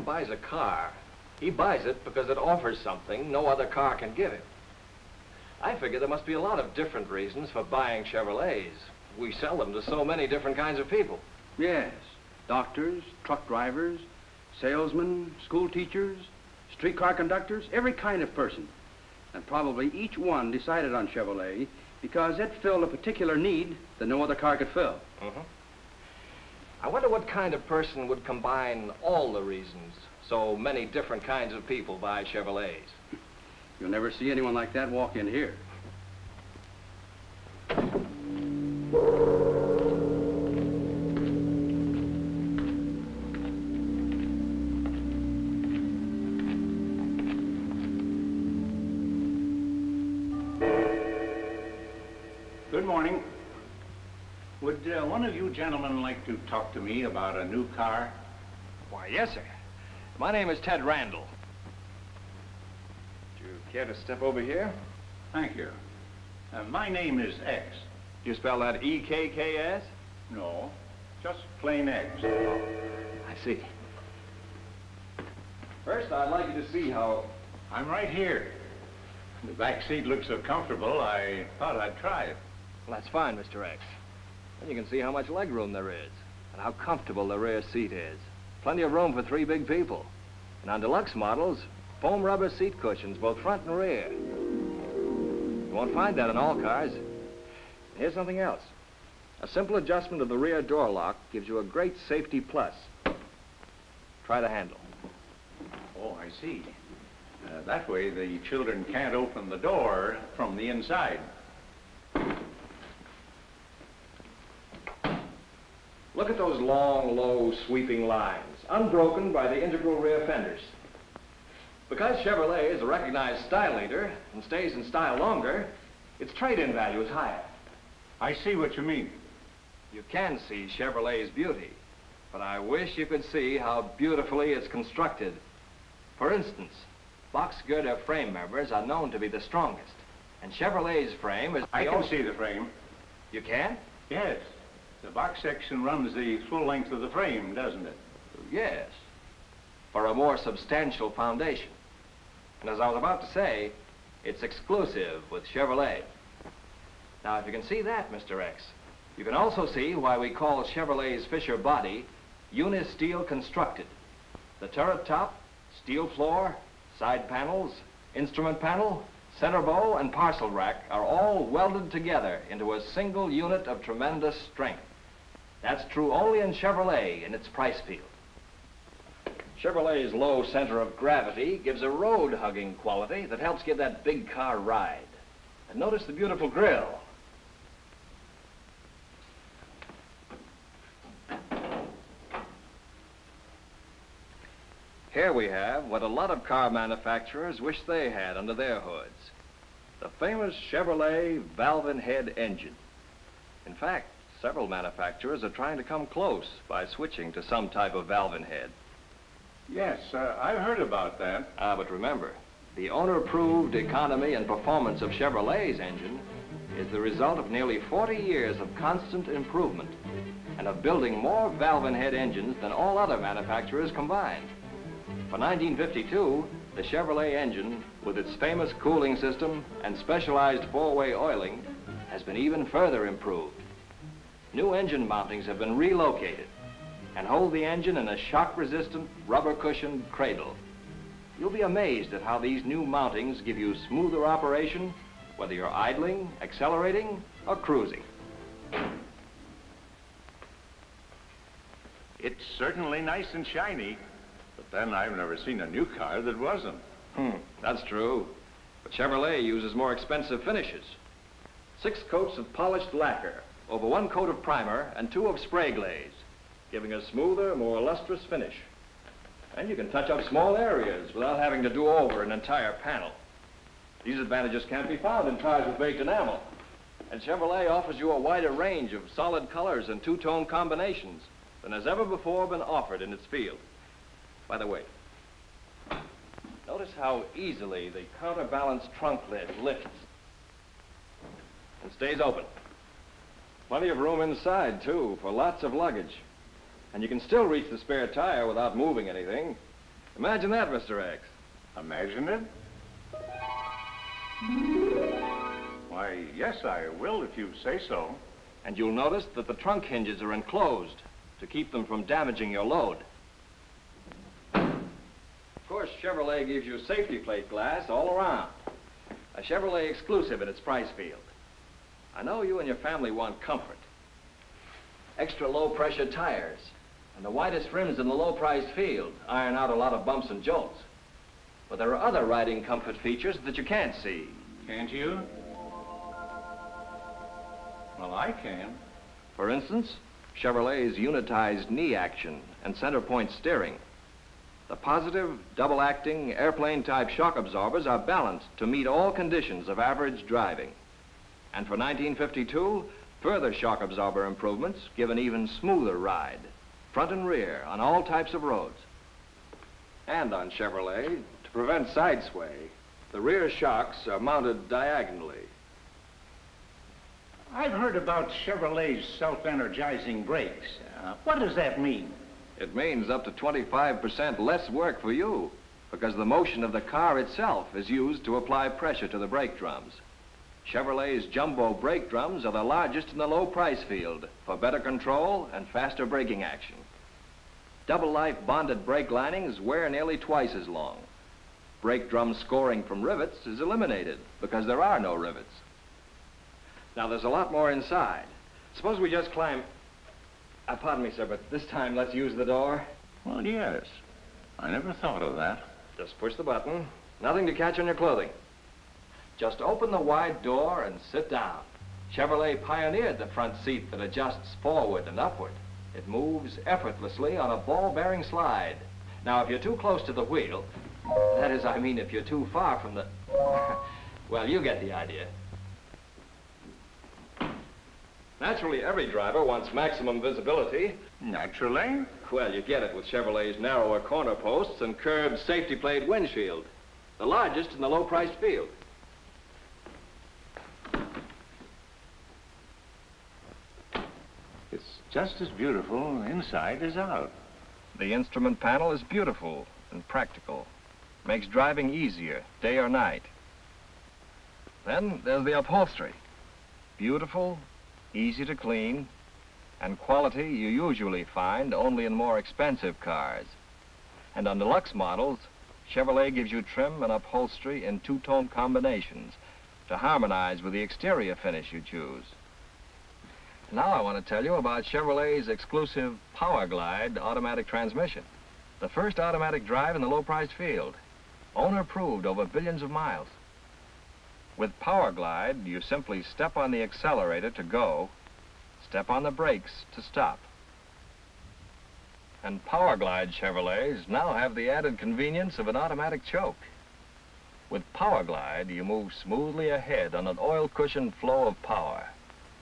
man buys a car, he buys it because it offers something no other car can give him. I figure there must be a lot of different reasons for buying Chevrolets. We sell them to so many different kinds of people. Yes. Doctors, truck drivers, salesmen, school teachers, streetcar conductors, every kind of person. And probably each one decided on Chevrolet because it filled a particular need that no other car could fill. Mm-hmm. I wonder what kind of person would combine all the reasons so many different kinds of people buy Chevrolets. You'll never see anyone like that walk in here. Good morning. Would one of you gentlemen like to talk to me about a new car? Why, yes, sir. My name is Ted Randall. Do you care to step over here? Thank you. My name is X. Do you spell that E-K-K-S? No, just plain X. Oh, I see. First, I'd like you to see how... I'm right here. The back seat looks so comfortable, I thought I'd try it. Well, that's fine, Mr. X. Then you can see how much legroom there is and how comfortable the rear seat is. Plenty of room for 3 big people. And on deluxe models, foam rubber seat cushions, both front and rear. You won't find that in all cars. Here's something else. A simple adjustment of the rear door lock gives you a great safety plus. Try the handle. Oh, I see. That way the children can't open the door from the inside. Look at those long, low, sweeping lines, unbroken by the integral rear fenders. Because Chevrolet is a recognized style leader and stays in style longer, its trade-in value is higher. I see what you mean. You can see Chevrolet's beauty, but I wish you could see how beautifully it's constructed. For instance, box girder frame members are known to be the strongest, and Chevrolet's frame is... I can see the frame. You can? Yes. The box section runs the full length of the frame, doesn't it? Yes, for a more substantial foundation. And as I was about to say, it's exclusive with Chevrolet. Now, if you can see that, Mr. X, you can also see why we call Chevrolet's Fisher body uni-steel constructed. The turret top, steel floor, side panels, instrument panel, center bow, and parcel rack are all welded together into a single unit of tremendous strength. That's true only in Chevrolet in its price field. Chevrolet's low center of gravity gives a road-hugging quality that helps give that big car ride. And notice the beautiful grille. Here we have what a lot of car manufacturers wish they had under their hoods. The famous Chevrolet valve-in-head engine. In fact, several manufacturers are trying to come close by switching to some type of valve-in-head. Yes, I've heard about that. But remember, the owner-approved economy and performance of Chevrolet's engine is the result of nearly 40 years of constant improvement and of building more valve-in-head engines than all other manufacturers combined. For 1952, the Chevrolet engine, with its famous cooling system and specialized 4-way oiling, has been even further improved. New engine mountings have been relocated and hold the engine in a shock-resistant, rubber-cushioned cradle. You'll be amazed at how these new mountings give you smoother operation, whether you're idling, accelerating, or cruising. It's certainly nice and shiny, but then I've never seen a new car that wasn't. That's true. But Chevrolet uses more expensive finishes. 6 coats of polished lacquer over 1 coat of primer and 2 of spray glaze, giving a smoother, more lustrous finish. And you can touch up small areas without having to do over an entire panel. These advantages can't be found in cars with baked enamel. And Chevrolet offers you a wider range of solid colors and 2-tone combinations than has ever before been offered in its field. By the way, notice how easily the counterbalance trunk lid lifts and stays open. Plenty of room inside, too, for lots of luggage. And you can still reach the spare tire without moving anything. Imagine that, Mr. X. Imagine it? Why, yes, I will if you say so. And you'll notice that the trunk hinges are enclosed to keep them from damaging your load. Of course, Chevrolet gives you safety plate glass all around. A Chevrolet exclusive in its price field. I know you and your family want comfort. Extra low-pressure tires and the widest rims in the low-price field iron out a lot of bumps and jolts. But there are other riding comfort features that you can't see. Can't you? Well, I can. For instance, Chevrolet's unitized knee action and center point steering. The positive, double-acting, airplane-type shock absorbers are balanced to meet all conditions of average driving. And for 1952, further shock absorber improvements give an even smoother ride, front and rear, on all types of roads. And on Chevrolet, to prevent side sway, the rear shocks are mounted diagonally. I've heard about Chevrolet's self-energizing brakes. What does that mean? It means up to 25% less work for you, because the motion of the car itself is used to apply pressure to the brake drums. Chevrolet's jumbo brake drums are the largest in the low price field for better control and faster braking action. Double life bonded brake linings wear nearly twice as long. Brake drum scoring from rivets is eliminated because there are no rivets. Now there's a lot more inside. Suppose we just climb... pardon me, sir, but this time let's use the door. Well, yes. I never thought of that. Just push the button. Nothing to catch on your clothing. Just open the wide door and sit down. Chevrolet pioneered the front seat that adjusts forward and upward. It moves effortlessly on a ball-bearing slide. Now, if you're too close to the wheel, that is, I mean, if you're too far from the... well, you get the idea. Naturally, every driver wants maximum visibility. Naturally. Well, you get it with Chevrolet's narrower corner posts and curved safety plate windshield, the largest in the low-priced field. It's just as beautiful inside as out. The instrument panel is beautiful and practical. Makes driving easier, day or night. Then there's the upholstery. Beautiful, easy to clean, and quality you usually find only in more expensive cars. And on deluxe models, Chevrolet gives you trim and upholstery in two-tone combinations to harmonize with the exterior finish you choose. Now I want to tell you about Chevrolet's exclusive Power Glide automatic transmission. The first automatic drive in the low-priced field. Owner approved over billions of miles. With Power Glide, you simply step on the accelerator to go, step on the brakes to stop. And Power Glide Chevrolets now have the added convenience of an automatic choke. With Power Glide, you move smoothly ahead on an oil-cushioned flow of power.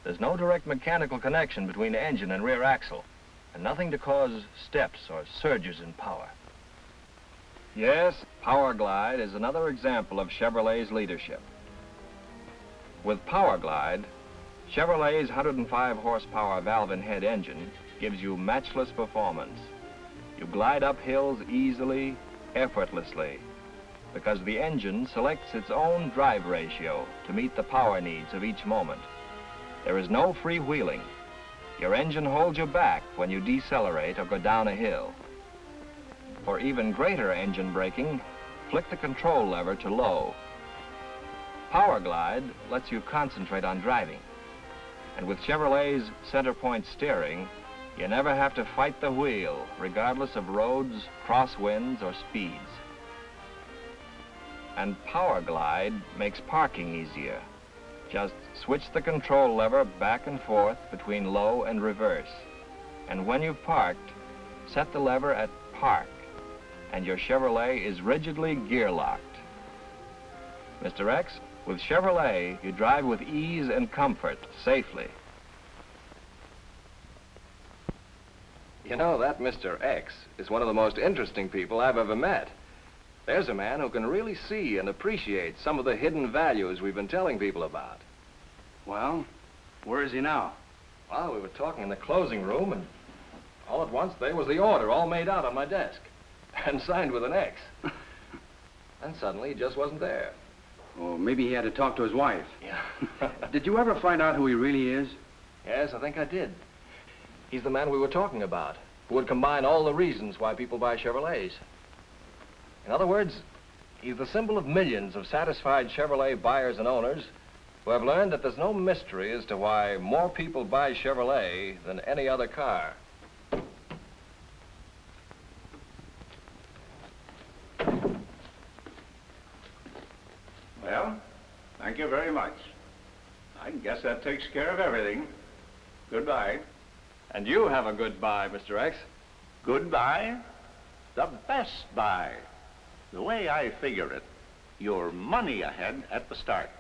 There's no direct mechanical connection between the engine and rear axle, and nothing to cause steps or surges in power. Yes, Power Glide is another example of Chevrolet's leadership. With Power Glide, Chevrolet's 105 horsepower valve-in-head engine gives you matchless performance. You glide up hills easily, effortlessly, because the engine selects its own drive ratio to meet the power needs of each moment. There is no freewheeling. Your engine holds you back when you decelerate or go down a hill. For even greater engine braking, flick the control lever to low. Power Glide lets you concentrate on driving. And with Chevrolet's center point steering, you never have to fight the wheel, regardless of roads, crosswinds, or speeds. And Power Glide makes parking easier. Just switch the control lever back and forth between low and reverse. And when you've parked, set the lever at park, and your Chevrolet is rigidly gear locked. Mr. X, with Chevrolet, you drive with ease and comfort, safely. You know, that Mr. X is one of the most interesting people I've ever met. There's a man who can really see and appreciate some of the hidden values we've been telling people about. Well, where is he now? Well, we were talking in the closing room, and all at once there was the order all made out on my desk. and signed with an X. And suddenly he just wasn't there. Oh, maybe he had to talk to his wife. Yeah. Did you ever find out who he really is? Yes, I think I did. He's the man we were talking about, who would combine all the reasons why people buy Chevrolets. In other words, he's the symbol of millions of satisfied Chevrolet buyers and owners who have learned that there's no mystery as to why more people buy Chevrolet than any other car. Well, thank you very much. I guess that takes care of everything. Goodbye. And you have a good buy, Mr. X. Goodbye? The best buy. The way I figure it, your money ahead at the start.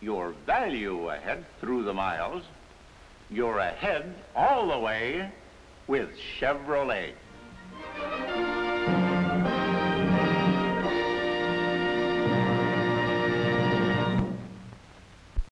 Your value ahead through the miles. You're ahead all the way with Chevrolet.